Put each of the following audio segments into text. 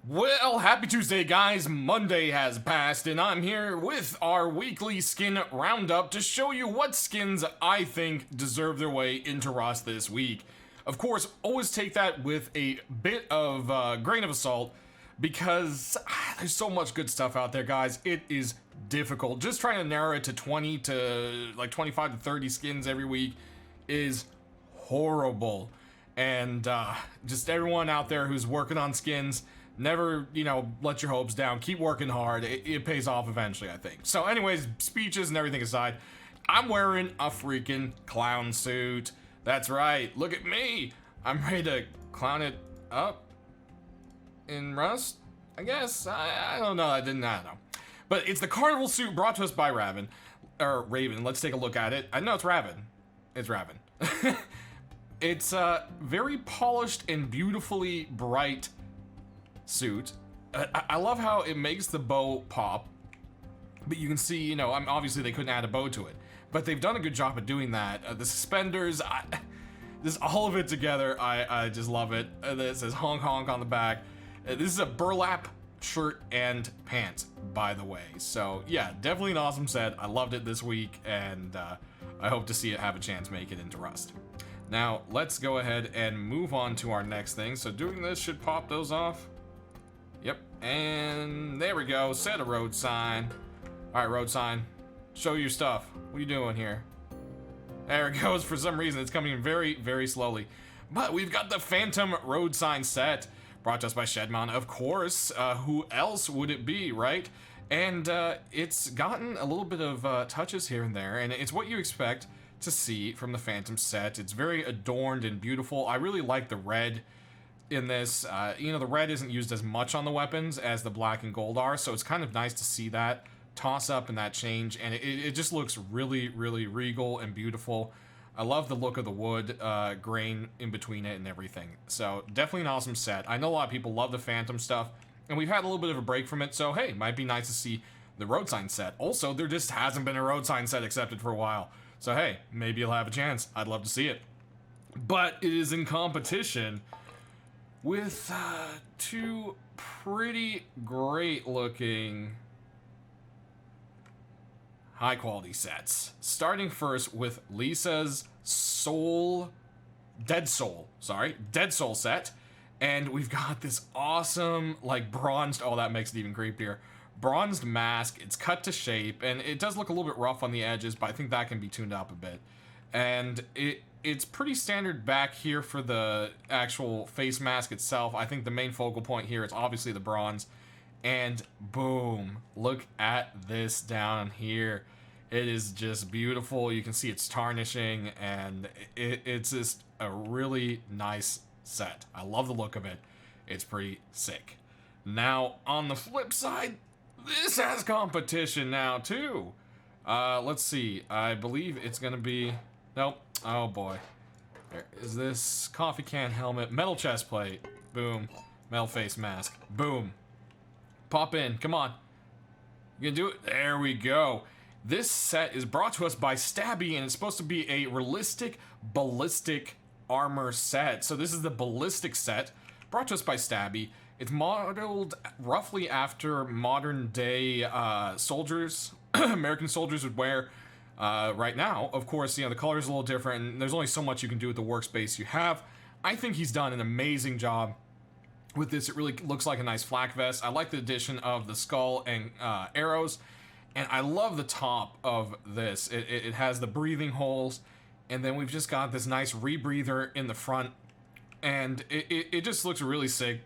Well, happy Tuesday, guys. Monday has passed, and I'm here with our weekly skin roundup to show you what skins I think deserve their way into Rust this week. Of course, always take that with a bit of grain of salt, because there's so much good stuff out there, guys. It is difficult. Just trying to narrow it to 20 to like 25 to 30 skins every week is horrible. And just everyone out there who's working on skins, never, let your hopes down. Keep working hard. It pays off eventually, I think. So anyways, speeches and everything aside, I'm wearing a freaking clown suit. That's right. Look at me. I'm ready to clown it up in Rust, I guess. I don't know. I don't know. But it's the Carnival Suit brought to us by Raven. Let's take a look at it. I know it's Raven. It's Raven. It's a very polished and beautifully bright suit. I love how it makes the bow pop, but you can see, obviously they couldn't add a bow to it, but they've done a good job of doing that. The suspenders, just all of it together, I just love it. It says honk honk on the back. This is a burlap shirt and pants, by the way. So yeah, definitely an awesome set. I loved it this week, and I hope to see it have a chance make it into Rust. Now, let's go ahead and move on to our next thing. So doing this should pop those off. Yep, and there we go. Set a road sign. All right, road sign, show your stuff. What are you doing here? There it goes. For some reason, it's coming in very, very slowly. But we've got the Phantom road sign set, brought to us by Shedmon, of course. Who else would it be, right? And it's gotten a little bit of touches here and there, and it's what you expect to see from the Phantom set. It's very adorned and beautiful. I really like the red in this. The red isn't used as much on the weapons as the black and gold are, so it's kind of nice to see that toss up and that change, and it just looks really, really regal and beautiful. I love the look of the wood grain in between it and everything. So definitely an awesome set. I know a lot of people love the Phantom stuff, and we've had a little bit of a break from it, so hey, might be nice to see the Roadsign set. Also, there just hasn't been a Roadsign set accepted for a while. So hey, maybe you'll have a chance. I'd love to see it. But it is in competition with two pretty great looking high quality sets. Starting first with Lisa's Dead Soul set. And we've got this awesome, bronzed, oh, that makes it even creepier, bronzed mask. It's cut to shape, and it does look a little bit rough on the edges, but I think that can be tuned up a bit. And it's pretty standard back here for the actual face mask itself. I think the main focal point here is obviously the bronze. And boom, look at this down here. It is just beautiful. You can see it's tarnishing, and it's just a really nice set. I love the look of it. It's pretty sick. Now, on the flip side, this has competition now, too. Let's see. I believe it's gonna be... Nope. Oh, boy. There is this coffee can helmet. Metal chest plate. Boom. Metal face mask. Boom. Pop in. Come on. You can do it. There we go. This set is brought to us by Stabby, and it's supposed to be a realistic ballistic armor set. So this is the Ballistic Set, brought to us by Stabby. It's modeled roughly after modern day soldiers, American soldiers would wear right now. Of course, the color's a little different, and there's only so much you can do with the workspace you have. I think he's done an amazing job with this. It really looks like a nice flak vest. I like the addition of the skull and arrows, and I love the top of this. It has the breathing holes, and then we've just got this nice rebreather in the front, and it just looks really sick.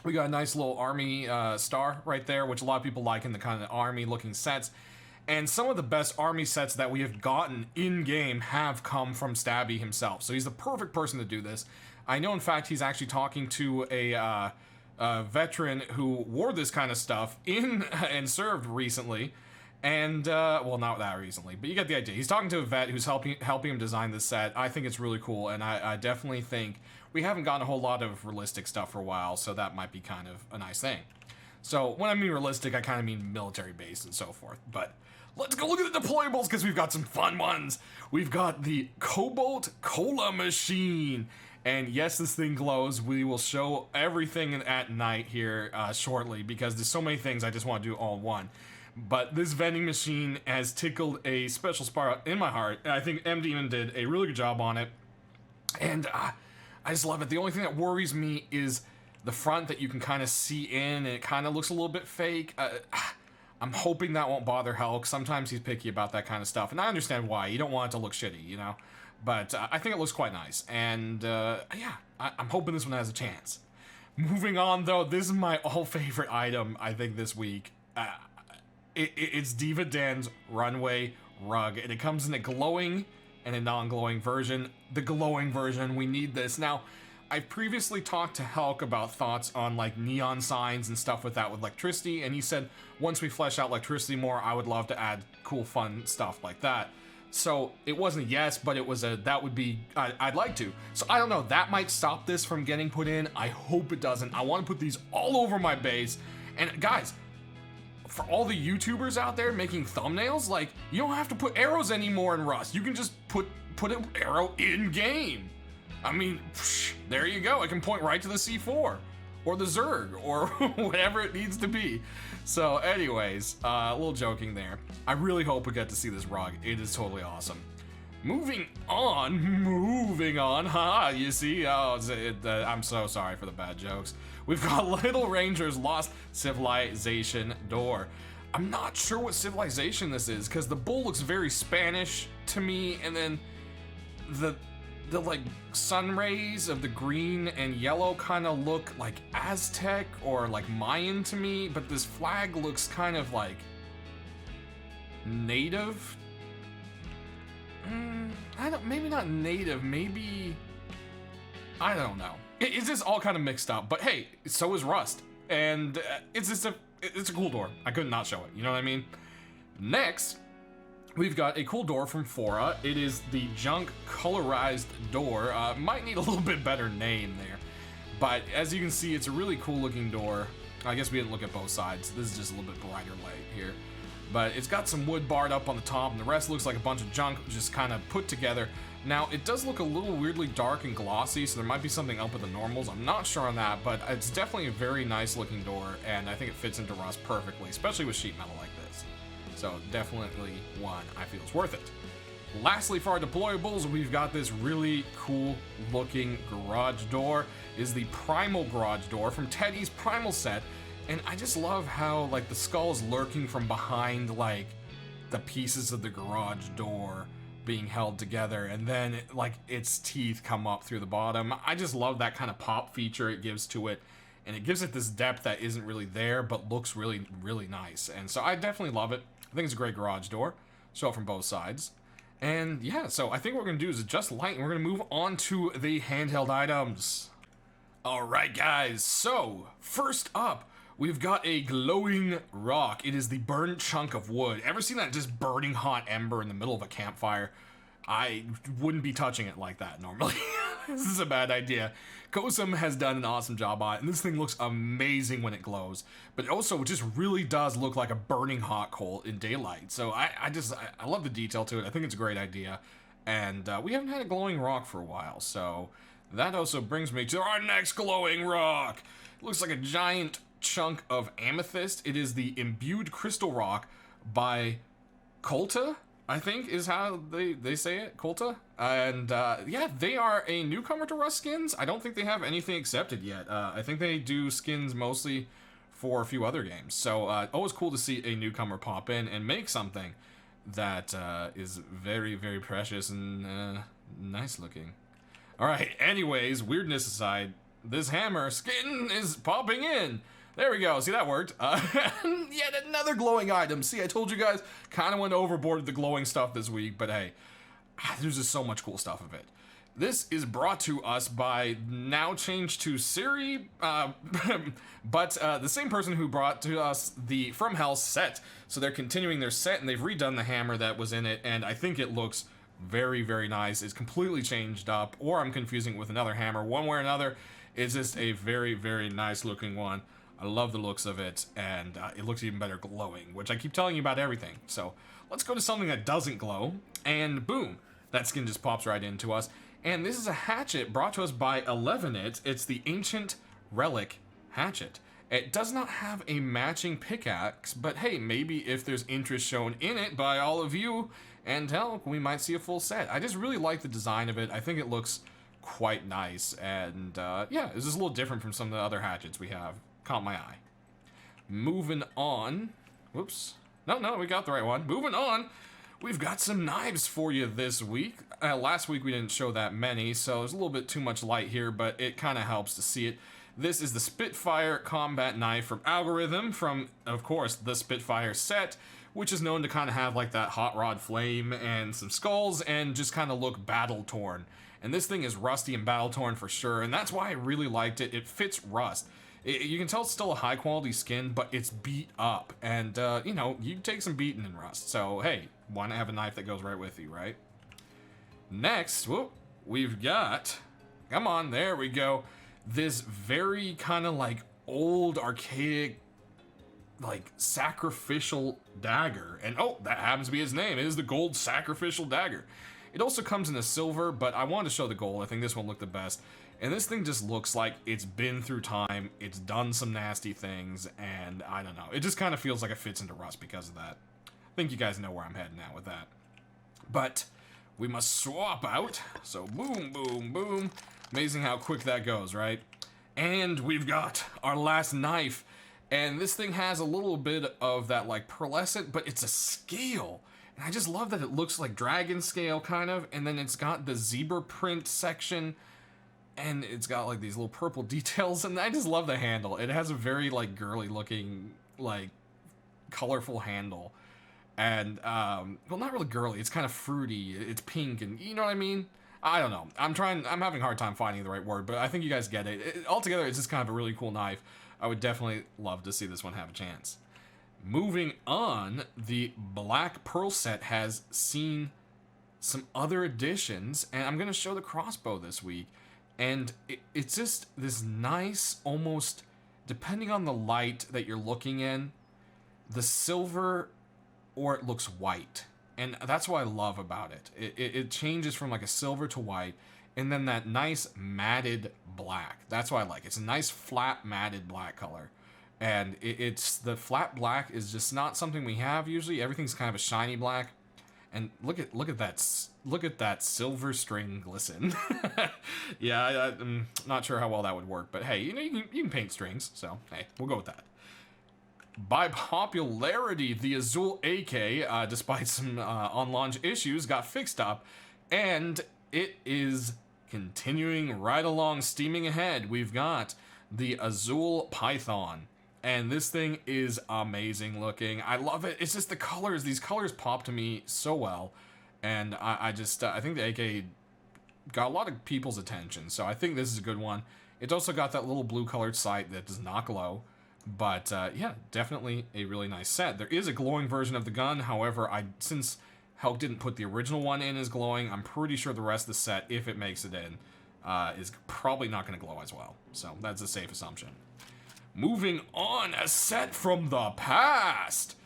We got a nice little army star right there, which a lot of people like in the kind of army looking sets. And some of the best army sets that we have gotten in-game have come from Stabby himself. So he's the perfect person to do this. I know, in fact, he's actually talking to a veteran who wore this kind of stuff and served recently. And, well, not that recently, but you get the idea. He's talking to a vet who's helping him design this set. I think it's really cool, and I definitely think we haven't gotten a whole lot of realistic stuff for a while, so that might be kind of a nice thing. So when I mean realistic, I kind of mean military-based and so forth. But let's go look at the deployables, because we've got some fun ones. We've got the Cobalt Cola machine, And yes, this thing glows. We will show everything at night here shortly because there's so many things I just want to do all in one. But this vending machine has tickled a special spot in my heart. And I think M Demon did a really good job on it. And I just love it. The only thing that worries me is the front that you can kind of see in, and it kind of looks a little bit fake. I'm hoping that won't bother Hulk. Sometimes he's picky about that kind of stuff, and I understand why. You don't want it to look shitty, you know? But I think it looks quite nice, and yeah, I'm hoping this one has a chance. Moving on, though, this is my all-favorite item, I think, this week. It's Diva Dan's Runway Rug, and it comes in a glowing and a non-glowing version. The glowing version, we need this. Now, I've previously talked to Hulk about thoughts on like neon signs and stuff with that with electricity, and he said once we flesh out electricity more, I would love to add cool, fun stuff like that. So it wasn't a yes, but it was a that would be I'd like to. So I don't know, that might stop this from getting put in. I hope it doesn't. I want to put these all over my base. And guys, for all the YouTubers out there making thumbnails, like, you don't have to put arrows anymore in Rust. You can just put an arrow in game. I mean, there you go. I can point right to the C4 or the Zerg or whatever it needs to be. So anyways, a little joking there. I really hope we get to see this rug. It is totally awesome. Moving on, haha, you see, I'm so sorry for the bad jokes. We've got Little Ranger's Lost Civilization door. I'm not sure what civilization this is, because the bull looks very Spanish to me, and then the like sun rays of the green and yellow kind of look like Aztec or like Mayan to me, but this flag looks kind of like native. Maybe not native, maybe, I don't know. It's just all kind of mixed up, but hey, so is Rust, and it's a cool door. I could not show it, you know what I mean? Next, we've got a cool door from Fora. It is the Junk Colorized Door. Might need a little bit better name there, but as you can see, it's a really cool looking door. I guess we didn't look at both sides. This is just a little bit brighter light here. But it's got some wood barred up on the top, and the rest looks like a bunch of junk just kind of put together. Now, it does look a little weirdly dark and glossy, so there might be something up with the normals. I'm not sure on that, but it's definitely a very nice looking door, and I think it fits into Rust perfectly, especially with sheet metal like this. So definitely one I feel is worth it. Lastly, for our deployables, we've got this really cool looking garage door. It is the Primal garage door from Teddy's Primal set. And I just love how, like, the skull is lurking from behind, like, the pieces of the garage door being held together, and then, like, its teeth come up through the bottom. I just love that kind of pop feature it gives to it, and it gives it this depth that isn't really there, but looks really, really nice. And so I definitely love it. I think it's a great garage door. Show it from both sides. And, yeah, so I think what we're going to do is adjust light, and we're going to move on to the handheld items. Alright, guys, so, first up, we've got a glowing rock. It is the burnt chunk of wood. Ever seen that just burning hot ember in the middle of a campfire? I wouldn't be touching it like that normally. This is a bad idea. Kosum has done an awesome job on it, and this thing looks amazing when it glows. But also, it just really does look like a burning hot coal in daylight. So I love the detail to it. I think it's a great idea. And we haven't had a glowing rock for a while, so that also brings me to our next glowing rock. It looks like a giant chunk of amethyst. It is the Imbued Crystal Rock by Colta, I think is how they say it, Colta. And yeah, they are a newcomer to Rust skins. I don't think they have anything accepted yet. I think they do skins mostly for a few other games. So always cool to see a newcomer pop in and make something that is very, very precious and nice looking. Alright, anyways, weirdness aside, this hammer skin is popping in. There we go. See, that worked. Yet another glowing item. See, I told you guys, kind of went overboard with the glowing stuff this week, but hey, there's just so much cool stuff of it. This is brought to us by, now changed to Siri, but the same person who brought to us the From Hell set. So they're continuing their set, and they've redone the hammer that was in it, and I think it looks very, very nice. It's completely changed up, or I'm confusing it with another hammer. One way or another, it's just a very, very nice looking one. I love the looks of it, and it looks even better glowing, which I keep telling you about everything. So let's go to something that doesn't glow, and boom, that skin just pops right into us. And this is a hatchet brought to us by 11it. It's the Ancient Relic Hatchet. It does not have a matching pickaxe, but hey, maybe if there's interest shown in it by all of you, and hell, we might see a full set. I just really like the design of it. I think it looks quite nice, and yeah, it's just a little different from some of the other hatchets we have. Caught my eye. Moving on. Whoops. No, we got the right one. Moving on. We've got some knives for you this week. Last week we didn't show that many, so there's a little bit too much light here, but it kind of helps to see it. This is the Spitfire combat knife from Algorithm, from, of course, the Spitfire set, which is known to kind of have like that hot rod flame and some skulls and just kind of look battle-torn. And this thing is rusty and battle-torn for sure, and that's why I really liked it. It fits rust. You can tell it's still a high-quality skin, but it's beat up. And, you know, you take some beating in rust. So, hey, why not have a knife that goes right with you, right? Next, whoop, we've got... Come on, there we go. This very kind of, like, old, archaic, like, sacrificial dagger. And, oh, that happens to be his name. It is the gold sacrificial dagger. It also comes in a silver, but I wanted to show the gold. I think this one looked the best. And this thing just looks like it's been through time, it's done some nasty things, and I don't know. It just kind of feels like it fits into rust because of that. I think you guys know where I'm heading at with that. But we must swap out. So boom, boom, boom. Amazing how quick that goes, right? And we've got our last knife. And this thing has a little bit of that like pearlescent, but it's a scale. And I just love that it looks like dragon scale kind of. And then it's got the zebra print section. And it's got like these little purple details, and I just love the handle. It has a very like girly looking, like colorful handle. And well, not really girly, it's kind of fruity, it's pink, and you know what I mean? I don't know. I'm having a hard time finding the right word, but I think you guys get it. Altogether, it's just kind of a really cool knife. I would definitely love to see this one have a chance. Moving on, the Black Pearl set has seen some other additions, and I'm going to show the crossbow this week. And it's just this nice, almost, depending on the light that you're looking in, the silver or it looks white. And that's what I love about it. It changes from like a silver to white, and then that nice matted black. That's what I like. It's a nice flat matted black color. And it's the flat black is just not something we have usually. Everything's kind of a shiny black. And look at that silver string glisten. Yeah, I'm not sure how well that would work, but hey, you know, you can paint strings, so hey, we'll go with that. By popularity, the Azul AK, despite some on-launch issues, got fixed up, and it is continuing right along, steaming ahead. We've got the Azul Python. And this thing is amazing looking. I love it. It's just the colors. These colors pop to me so well. And I think the AK got a lot of people's attention. So I think this is a good one. It's also got that little blue colored sight that does not glow. But yeah, definitely a really nice set. There is a glowing version of the gun. However, since Helk didn't put the original one in as glowing, I'm pretty sure the rest of the set, if it makes it in, is probably not going to glow as well. So that's a safe assumption. Moving on, a set from the past.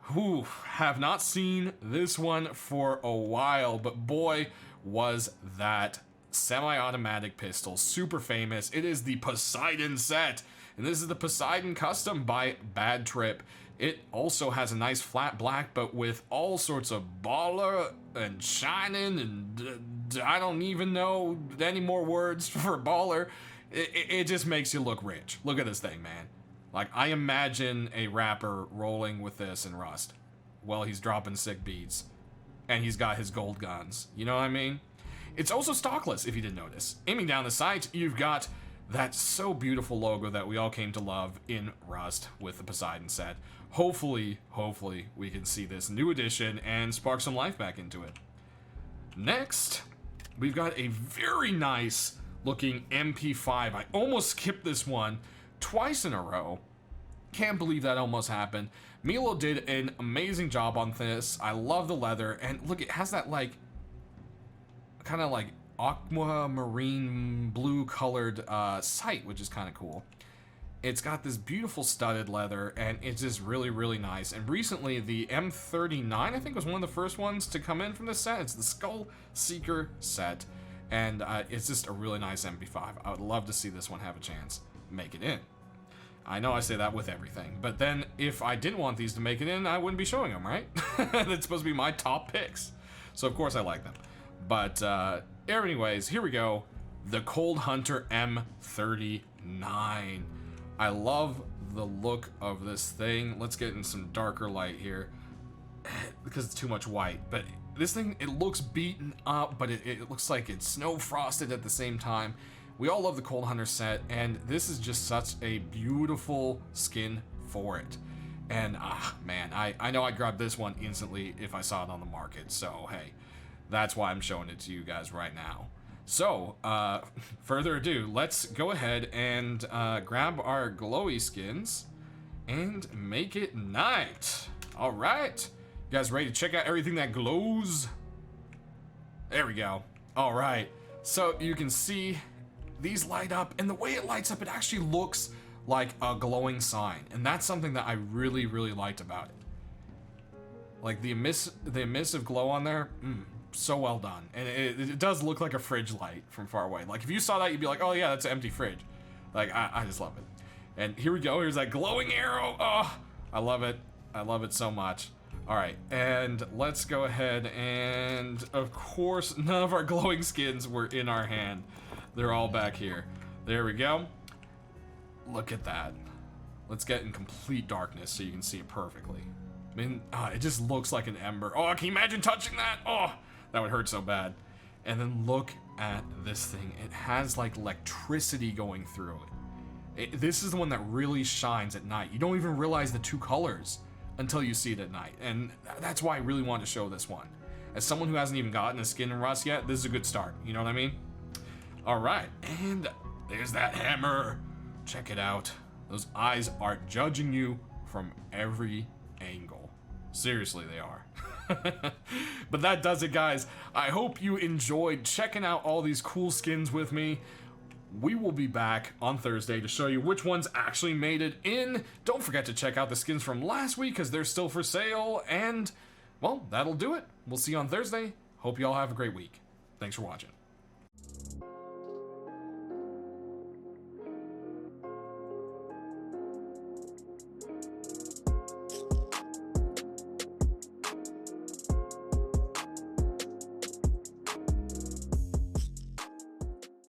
Who have not seen this one for a while, but boy, was that semi-automatic pistol super famous. It is the Poseidon set, and this is the Poseidon Custom by Bad Trip. It also has a nice flat black, but with all sorts of baller and shining, and I don't even know any more words for baller. It just makes you look rich. Look at this thing, man. Like, I imagine a rapper rolling with this in Rust while he's dropping sick beats. And he's got his gold guns. You know what I mean? It's also stockless, if you didn't notice. Aiming down the sight, you've got that so beautiful logo that we all came to love in Rust with the Poseidon set. Hopefully, we can see this new edition and spark some life back into it. Next, we've got a very nice looking MP5. I almost skipped this one twice in a row. Can't believe that almost happened. Milo did an amazing job on this. I love the leather, and look, it has that like kind of like aquamarine blue colored sight, which is kind of cool. It's got this beautiful studded leather, and it's just really, really nice. And recently, the M39, I think, was one of the first ones to come in from this set. It's the Skull Seeker set. And it's just a really nice MP5. I would love to see this one have a chance make it in. I know I say that with everything, but then if I didn't want these to make it in, I wouldn't be showing them, right? That's supposed to be my top picks. So of course I like them. But anyways, here we go. The Cold Hunter M39. I love the look of this thing. Let's get in some darker light here because it's too much white. But this thing, it looks beaten up, but it looks like it's snow frosted at the same time. We all love the Cold Hunter set, and this is just such a beautiful skin for it. And man, I know I'd grab this one instantly if I saw it on the market. So hey, that's why I'm showing it to you guys right now. So further ado, let's go ahead and grab our glowy skins and make it night. All right, you guys ready to check out everything that glows? There we go. All right, so you can see these light up, and the way it lights up, it actually looks like a glowing sign, and that's something that I really liked about it. Like the emissive glow on there, so well done. And it does look like a fridge light from far away. Like if you saw that, you'd be like, oh yeah, that's an empty fridge. Like I just love it. And here we go, here's that glowing arrow. Oh, I love it. I love it so much. All right, and let's go ahead, and of course, none of our glowing skins were in our hand. They're all back here. There we go. Look at that. Let's get in complete darkness so you can see it perfectly. I mean, it just looks like an ember. Oh, can you imagine touching that? Oh, that would hurt so bad. And then look at this thing. It has like electricity going through it. This is the one that really shines at night. You don't even realize the two colors until you see it at night. And that's why I really wanted to show this one. As someone who hasn't even gotten a skin in Rust yet, this is a good start. You know what I mean? All right, and there's that hammer. Check it out. Those eyes are judging you from every angle. Seriously, they are. But that does it, guys. I hope you enjoyed checking out all these cool skins with me. We will be back on Thursday to show you which ones actually made it in. Don't forget to check out the skins from last week because they're still for sale. And, well, that'll do it. We'll see you on Thursday. Hope you all have a great week. Thanks for watching.